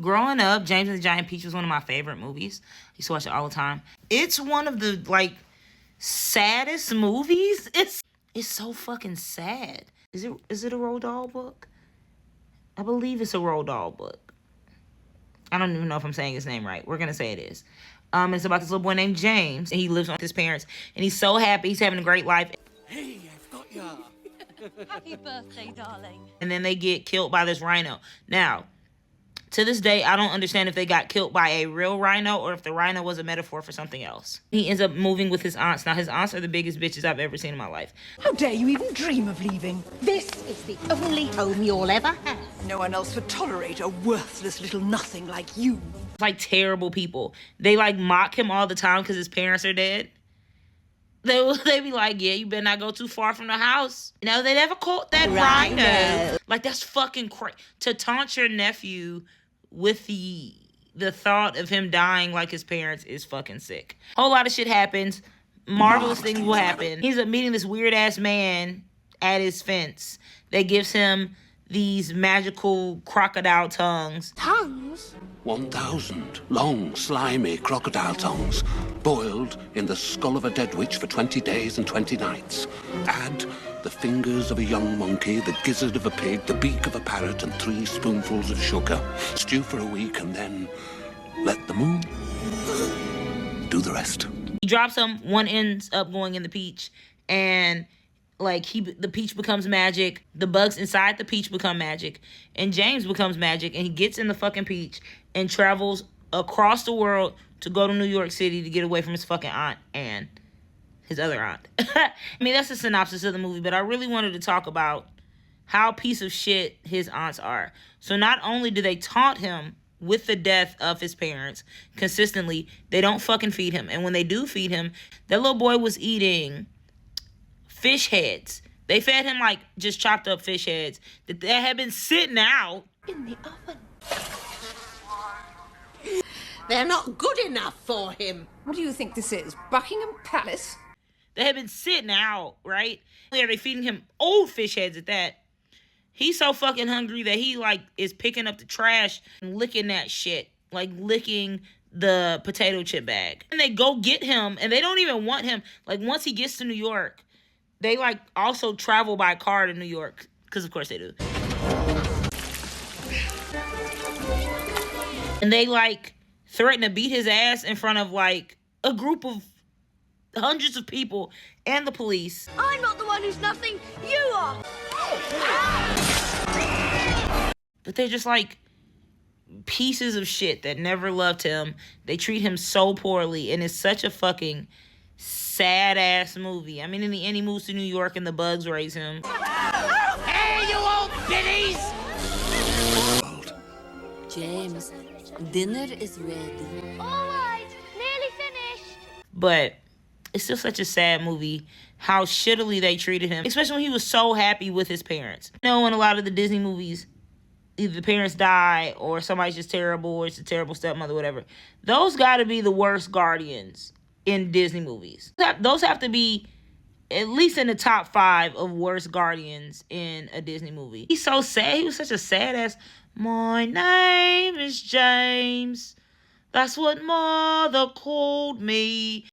Growing up, James and the Giant Peach was one of my favorite movies. I used to watch it all the time. It's one of the, like, saddest movies. It's so fucking sad. Is it a Roald Dahl book? I believe it's a Roald Dahl book. I don't even know if I'm saying his name right. We're gonna say it is. It's about this little boy named James, and he lives with his parents, and he's so happy. He's having a great life. Hey, I've got ya. Happy birthday, darling. And then they get killed by this rhino. Now, to this day, I don't understand if they got killed by a real rhino or if the rhino was a metaphor for something else. He ends up moving with his aunts. Now, his aunts are the biggest bitches I've ever seen in my life. How dare you even dream of leaving? This is the only home you'll ever have. No one else would tolerate a worthless little nothing like you. Like, terrible people. They, like, mock him all the time because his parents are dead. They be like, yeah, you better not go too far from the house. You know, they never caught that rhino. Like, that's fucking crazy. To taunt your nephew with the thought of him dying like his parents is fucking sick. Whole lot of shit happens. Marvelous things will happen. He ends up meeting this weird-ass man at his fence that gives him these magical crocodile tongues. Tongues? 1,000 long, slimy crocodile tongues, boiled in the skull of a dead witch for 20 days and 20 nights. Add the fingers of a young monkey, the gizzard of a pig, the beak of a parrot, and 3 spoonfuls of sugar. Stew for a week, and then let the moon do the rest. He drops them, one ends up going in the peach, and like the peach becomes magic, the bugs inside the peach become magic, and James becomes magic, and he gets in the fucking peach and travels across the world to go to New York City to get away from his fucking aunt and his other aunt. I mean, that's the synopsis of the movie, but I really wanted to talk about how piece of shit his aunts are. So not only do they taunt him with the death of his parents consistently, they don't fucking feed him. And when they do feed him, that little boy was eating fish heads. They fed him like just chopped up fish heads that had been sitting out In the oven. They're not good enough for him. What do you think this is? Buckingham Palace? They had been sitting out, right? Yeah, they feeding him old fish heads at that. He's so fucking hungry that he, like, is picking up the trash and licking that shit. Like, licking the potato chip bag. And they go get him, and they don't even want him. Like, once he gets to New York, they, like, also travel by car to New York. Because, of course, they do. And they, like, threaten to beat his ass in front of, like, a group of hundreds of people and the police. I'm not the one who's nothing. You are. But they're just like pieces of shit that never loved him. They treat him so poorly, and it's such a fucking sad ass movie. I mean, in the end, he moves to New York and the bugs raise him. Hey, you old biddies! James, dinner is ready. All right, nearly finished. But it's still such a sad movie how shittily they treated him, especially when he was so happy with his parents. You know, in a lot of the Disney movies, either the parents die or somebody's just terrible or it's a terrible stepmother, whatever. Those got to be the worst guardians in Disney movies. Those have to be at least in the top 5 of worst guardians in a Disney movie. He's so sad. He was such a sad ass. My name is James. That's what mother called me.